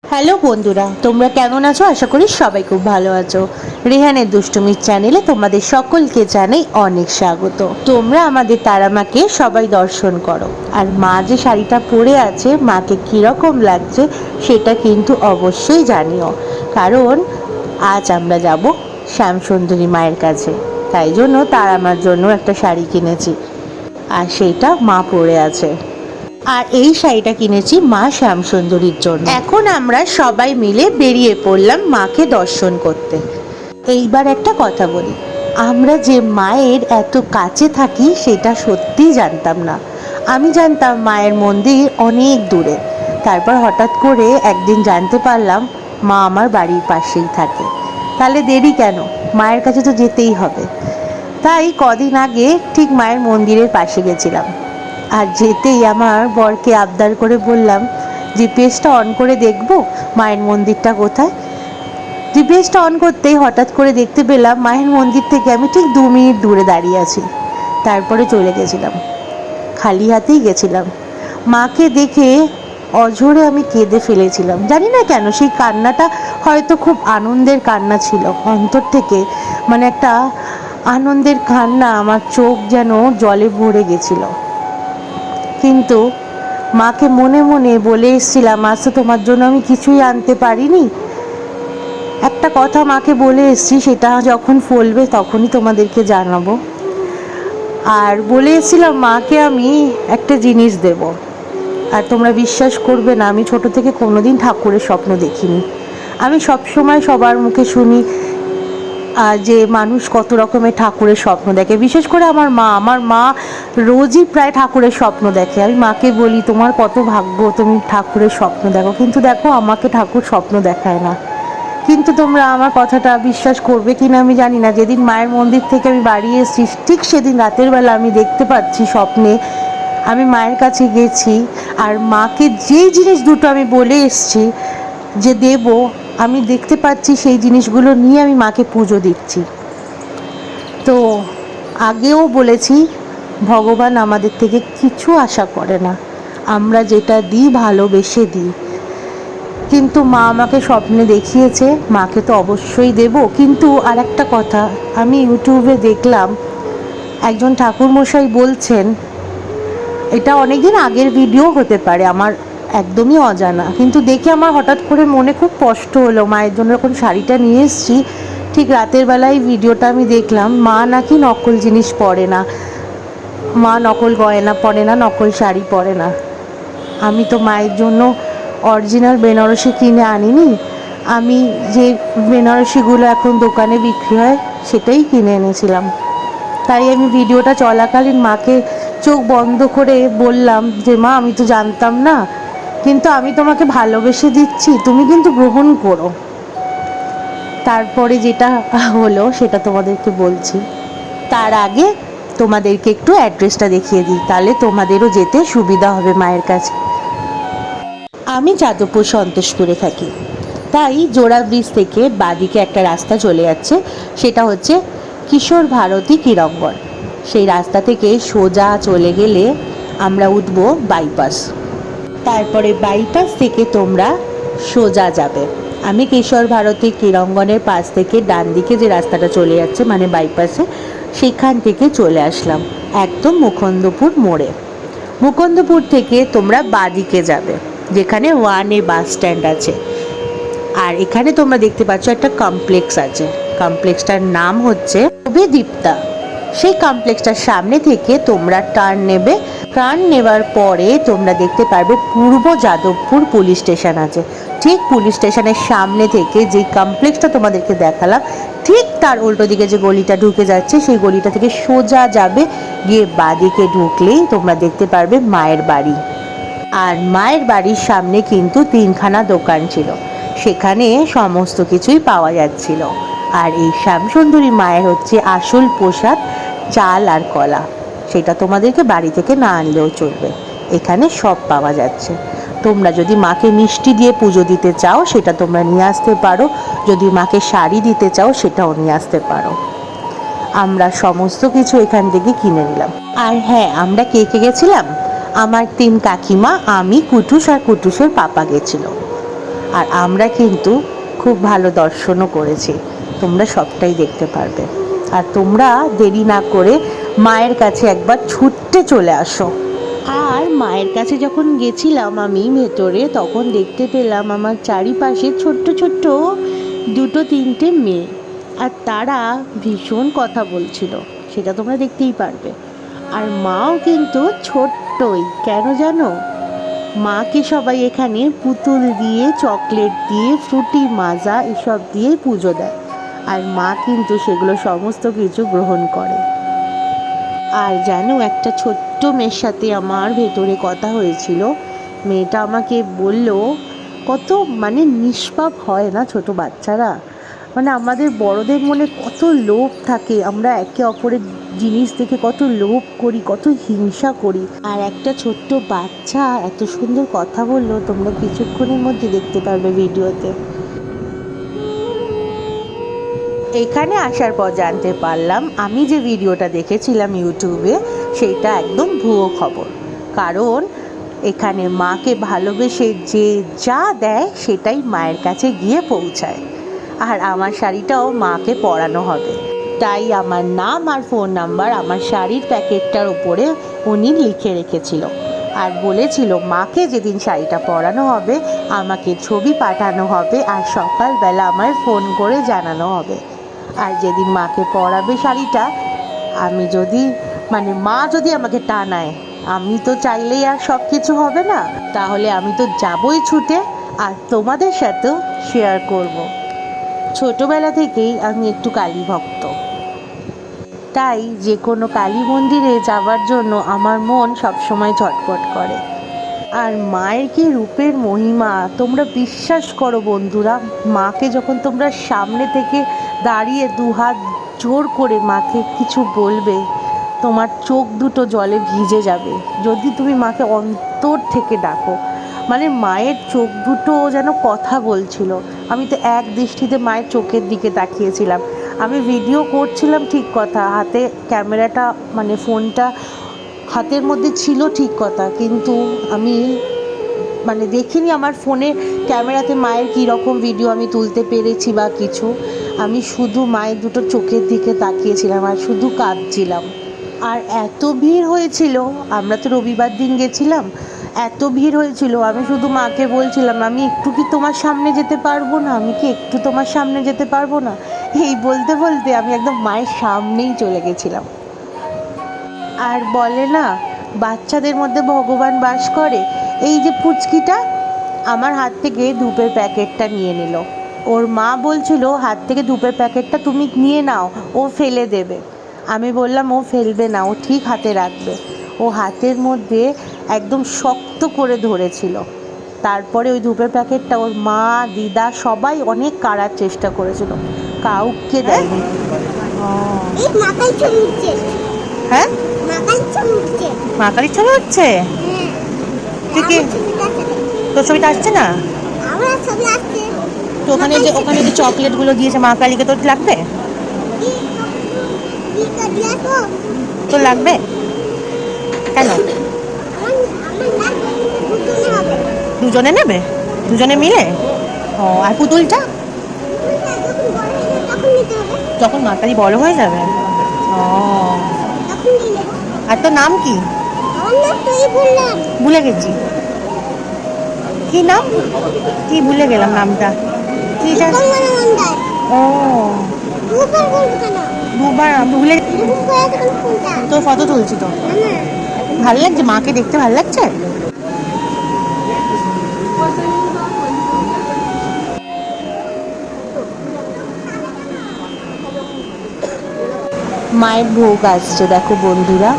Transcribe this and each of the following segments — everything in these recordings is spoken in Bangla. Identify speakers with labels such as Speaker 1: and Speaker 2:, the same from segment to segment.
Speaker 1: হ্যালো বন্ধুরা, তোমরা কেমন আছো? আশা করি সবাই খুব ভালো আছো। রেহানের দুষ্টুমির চ্যানেলে তোমাদের সকলকে জানাই অনেক স্বাগত। তোমরা আমাদের তারা মাকে সবাই দর্শন করো। আর মা যে শাড়িটা পরে আছে, মাকে কীরকম লাগছে সেটা কিন্তু অবশ্যই জানিও, কারণ আজ আমরা যাব শ্যামসুন্দরী মায়ের কাছে। তাই জন্য তারা মার জন্য একটা শাড়ি কিনেছি, আর সেইটা মা পরে আছে। আর এই শাড়িটা কিনেছি মা শ্যামসুন্দরীর জন্য। এখন আমরা সবাই মিলে বেরিয়ে পড়লাম মাকে দর্শন করতে। এইবার একটা কথা বলি, আমরা যে মায়ের এত কাছে থাকি সেটা সত্যিই জানতাম না। আমি জানতাম মায়ের মন্দির অনেক দূরে, তারপর হঠাৎ করে একদিন জানতে পারলাম মা আমার বাড়ির পাশেই থাকে। তাহলে দেরি কেন, মায়ের কাছে তো যেতেই হবে। তাই কদিন আগে ঠিক মায়ের মন্দিরের পাশে গেছিলাম, আর যেতেই আমার বরকে আবদার করে বললাম, জিপিএসটা অন করে দেখবো মায়ের মন্দিরটা কোথায়। জিপিএসটা অন করতেই হঠাৎ করে দেখতে পেলাম মায়ের মন্দির থেকে আমি ঠিক 2 মিনিট দূরে দাঁড়িয়ে আছি। তারপরে চলে গেছিলাম, খালি হাতেই গেছিলাম। মাকে দেখে অঝোরে আমি কেঁদে ফেলেছিলাম, জানি না কেন। সেই কান্নাটা হয়তো খুব আনন্দের কান্না ছিল, অন্তর থেকে মানে একটা আনন্দের কান্না। আমার চোখ যেন জলে ভরে গেছিল। কিন্তু মাকে মনে মনে বলে এসেছিলাম, আজ তো তোমার জন্য আমি কিছুই আনতে পারিনি। একটা কথা মাকে বলে এসেছি, সেটা যখন ফলবে তখনই তোমাদেরকে জানাবো। আর বলে এসেছিলাম মাকে আমি একটা জিনিস দেব। আর তোমরা বিশ্বাস করবে না, আমি ছোট থেকে কোনোদিন ঠাকুরের স্বপ্ন দেখিনি। আমি সব সময় সবার মুখে শুনি যে মানুষ কত রকমের ঠাকুরের স্বপ্ন দেখে, বিশেষ করে আমার মা রোজই প্রায় ঠাকুরের স্বপ্ন দেখে। আমি মাকে বলি, তোমার কত ভাগ্য, তুমি ঠাকুরের স্বপ্ন দেখো। কিন্তু দেখো, আমাকে ঠাকুর স্বপ্ন দেখায় না। কিন্তু তোমরা আমার কথাটা বিশ্বাস করবে কিনা আমি জানি না, যেদিন মায়ের মন্দির থেকে আমি বাড়ি এসেছি ঠিক সেদিন রাতের বেলা আমি দেখতে পাচ্ছি স্বপ্নে আমি মায়ের কাছে গেছি, আর মাকে যেই জিনিস দুটো আমি বলে এসেছি যে দেব, আমি দেখতে পাচ্ছি সেই জিনিসগুলো নিয়ে আমি মাকে পুজো দিচ্ছি। তো আগেও বলেছি, ভগবান আমাদের থেকে কিছু আশা করে না, আমরা যেটা দিই ভালোবেসে দিই। কিন্তু মা আমাকে স্বপ্নে দেখিয়েছে, মাকে তো অবশ্যই দেব। কিন্তু আর একটা কথা, আমি ইউটিউবে দেখলাম একজন ঠাকুরমশাই বলছেন, এটা অনেকদিন আগের ভিডিও হতে পারে, আমার একদমই অজানা, কিন্তু দেখে আমার হঠাৎ করে মনে খুব কষ্ট হলো। মায়ের জন্য যখন শাড়িটা নিয়ে এসেছি, ঠিক রাতের বেলায় ভিডিওটা আমি দেখলাম, মা নাকি নকল জিনিস পরে না, মা নকল গয়না পরে না, নকল শাড়ি পরে না। আমি তো মায়ের জন্য অরিজিনাল বেনারসি কিনে আনিনি, আমি যে বেনারসিগুলো এখন দোকানে বিক্রি হয় সেটাই কিনে এনেছিলাম। তাই আমি ভিডিওটা চলাকালীন মাকে চোখ বন্ধ করে বললাম যে মা, আমি তো জানতাম না, কিন্তু আমি তোমাকে ভালোবেসে দিচ্ছি, তুমি কিন্তু গ্রহণ করো। তারপরে যেটা হলো সেটা তোমাদেরকে বলছি। তার আগে তোমাদেরকে একটু অ্যাড্রেসটা দেখিয়ে দিই, তাহলে তোমাদেরও যেতে সুবিধা হবে মায়ের কাছে। আমি যাদবপুর সন্তোষপুরে থাকি, তাই জোড়া ব্রিজ থেকে বাদিকে একটা রাস্তা চলে যাচ্ছে, সেটা হচ্ছে কিশোর ভারতী ক্রীড়াঙ্গন। সেই রাস্তা থেকে সোজা চলে গেলে আমরা উঠবো বাইপাস। তারপরে বাইপাস থেকে তোমরা সোজা যাবে। আমি কিশোর ভারতী ক্রীড়াঙ্গনের পাশ থেকে ডান দিকে যে রাস্তাটা চলে যাচ্ছে মানে বাইপাসে, সেখান থেকে চলে আসলাম একদম মুকুন্দপুর মোড়ে। মুকুন্দপুর থেকে তোমরা বাদিকে যাবে, যেখানে 1A বাস স্ট্যান্ড আছে। আর এখানে তোমরা দেখতে পাচ্ছ একটা কমপ্লেক্স আছে, কমপ্লেক্সটার নাম হচ্ছে অভিদীপ্তা। সেই কমপ্লেক্সটার সামনে থেকে তোমরা টার্ন নেবে। টার্ন নেওয়ার পরে তোমরা দেখতে পারবে পূর্ব যাদবপুর পুলিশ স্টেশন আছে। ঠিক পুলিশ স্টেশনের সামনে থেকে যে কমপ্লেক্সটা তোমাদেরকে দেখালাম, ঠিক তার উল্টো দিকে যে গলিটা ঢুকে যাচ্ছে, সেই গলিটা থেকে সোজা যাবে, গিয়ে বাদিকে ঢুকলেই তোমরা দেখতে পারবে মায়ের বাড়ি। আর মায়ের বাড়ির সামনে কিন্তু 3খানা দোকান ছিল, সেখানে সমস্ত কিছুই পাওয়া যাচ্ছিল। আর এই শ্যামসুন্দরী মায়ের হচ্ছে আসল প্রসাদ চাল আর কলা, সেটা তোমাদেরকে বাড়ি থেকে না আনলেও চলবে, এখানে সব পাওয়া যাচ্ছে। তোমরা যদি মাকে মিষ্টি দিয়ে পুজো দিতে চাও সেটা তোমরা নিয়ে আসতে পারো, যদি মাকে শাড়ি দিতে চাও সেটাও নিয়ে আসতে পারো। আমরা সমস্ত কিছু এখান থেকে কিনে নিলাম। আর হ্যাঁ, আমরা কে কে গেছিলাম, আমার 3 কাকিমা, আমি, কুটুস আর কুটুসের পাপা গেছিল। আর আমরা কিন্তু খুব ভালো দর্শনও করেছি, তোমরা সবটাই দেখতে পারবে। আর তোমরা দেরি না করে মায়ের কাছে একবার ছুটতে চলে আসো। আর মায়ের কাছে যখন গেছিলাম আমি ভেতরে, তখন দেখতে পেলাম আমার চারিপাশে ছোট্ট ছোট্ট দুটো তিনটে মেয়ে, আর তারা ভীষণ কথা বলছিল, সেটা তোমরা দেখতেই পারবে। আর মাও কিন্তু ছোট্টই, কেন জানো, মাকে সবাই এখানে পুতুল দিয়ে, চকলেট দিয়ে, ফ্রুটি মাজা এসব দিয়ে পুজো দেয়, আর মা কিন্তু সেগুলো সমস্ত কিছু গ্রহণ করে। আর জানো, একটা ছোট্ট মেয়ের সাথে আমার ভেতরে কথা হয়েছিল, মেয়েটা আমাকে বলল, কত মানে নিষ্পাপ হয় না ছোট বাচ্চারা, মানে আমাদের বড়দের মনে কত লোভ থাকে, আমরা একে অপরের জিনিস দেখে কত লোভ করি, কত হিংসা করি। আর একটা ছোট্ট বাচ্চা এত সুন্দর কথা বললো, তোমরা কিছুক্ষণের মধ্যে দেখতে পারবে ভিডিওতে। এখানে আসার পর জানতে পারলাম আমি যে ভিডিওটা দেখেছিলাম ইউটিউবে, সেইটা একদম ভুয়ো খবর। কারণ এখানে মাকে ভালোবেসে যে যা দেয় সেটাই মায়ের কাছে গিয়ে পৌঁছায়। আর আমার শাড়িটাও মাকে পরানো হবে, তাই আমার নাম আর ফোন নাম্বার আমার শাড়ির প্যাকেটটার উপরে উনি লিখে রেখেছিল, আর বলেছিল মাকে যেদিন শাড়িটা পরানো হবে আমাকে ছবি পাঠানো হবে, আর সকালবেলা আমায় ফোন করে জানানো হবে। আর যেদিন মাকে পরাবে শাড়িটা, আমি যদি মানে মা যদি আমাকে টানায়, আমি তো চাইলেই আর সব কিছু হবে না, তাহলে আমি তো যাবই ছুটে, আর তোমাদের সাথেও শেয়ার করব। ছোটবেলা থেকেই আমি একটু কালী ভক্ত, তাই যে কোনো কালী মন্দিরে যাওয়ার জন্য আমার মন সবসময় ছটফট করে। আর মায়ের কি রূপের মহিমা, তোমরা বিশ্বাস করো বন্ধুরা, মাকে যখন তোমরা সামনে থেকে দাঁড়িয়ে দুহাত জোর করে মাকে কিছু বলবে, তোমার চোখ দুটো জলে ভিজে যাবে যদি তুমি মাকে অন্তর থেকে ডাকো। মানে মায়ের চোখ দুটো যেন কথা বলছিল, আমি তো এক দৃষ্টিতে মায়ের চোখের দিকে তাকিয়েছিলাম। আমি ভিডিও করছিলাম ঠিক কথা, হাতে ক্যামেরাটা মানে ফোনটা হাতের মধ্যে ছিল ঠিক কথা, কিন্তু আমি মানে দেখিনি আমার ফোনে ক্যামেরাতে মায়ের কী রকম ভিডিও আমি তুলতে পেরেছি বা কিছু। আমি শুধু মায়ের দুটো চোখের দিকে তাকিয়েছিলাম আর শুধু কাঁদছিলাম। আর এত ভিড় হয়েছিল, আমরা তো রবিবার দিন গেছিলাম, এত ভিড় হয়েছিল, আমি শুধু মাকে বলছিলাম, আমি একটু কি তোমার সামনে যেতে পারবো না, আমি কি একটু তোমার সামনে যেতে পারবো না, এই বলতে বলতে আমি একদম মায়ের সামনেই চলে গেছিলাম। আর বলে না, বাচ্চাদের মধ্যে ভগবান বাস করে। এই যে পুচকিটা আমার হাত থেকে ধূপের প্যাকেটটা নিয়ে নিল, ওর মা বলছিল হাত থেকে ধূপের প্যাকেটটা তুমি নিয়ে নাও, ও ফেলে দেবে। আমি বললাম ও ফেলবে না, ও ঠিক হাতে রাখবে। ও হাতের মধ্যে একদম শক্ত করে ধরেছিল। তারপরে ওই ধূপের প্যাকেটটা ওর মা, দিদা সবাই অনেক কাড়ার চেষ্টা করেছিল, কাউকে দেয়নি। হ্যাঁ, মা কালীর ছবি হচ্ছে, তুই কি তোর ছবিটা আসছে না? তো ওখানে যে চকলেটগুলো দিয়েছে মা কালীকে, তোর লাগবে? তোর লাগবে কেন? দুজনে নেবে, দুজনে মিলে? ও, আর পুতুলটা যখন মা কালী বড় হয়ে যাবে? ও, আর তোর নাম কি? ভুলে গেছি, কি নাম, কি ভুলে গেলাম নামটা। ও, দুবার ভুলে, তোর ফটো তুলছি তো, ভালো লাগছে, মাকে দেখতে ভালো লাগছে। মায়ের ভোগ আসছে দেখো বন্ধুরা।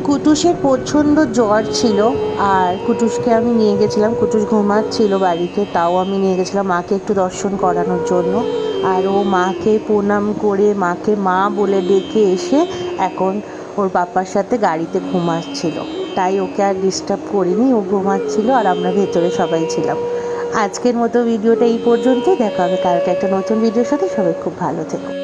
Speaker 1: কুটুসের প্রচণ্ড জ্বর ছিল, আর কুটুসকে আমি নিয়ে গেছিলাম। কুটুস ঘুমাচ্ছিল বাড়িতে, তাও আমি নিয়ে গেছিলাম মাকে একটু দর্শন করানোর জন্য। আর ও মাকে প্রণাম করে মাকে মা বলে ডেকে এসে এখন ওর বাবার সাথে গাড়িতে ঘুমাচ্ছিল। তাই ওকে আর ডিস্টার্ব করিনি, ও ঘুমাচ্ছিল আর আমরা ভেতরে সবাই ছিলাম। আজকের মতো ভিডিওটা এই পর্যন্তই। দেখা হবে কালকে একটা নতুন ভিডিওর সাথে। সবাই খুব ভালো থেকো।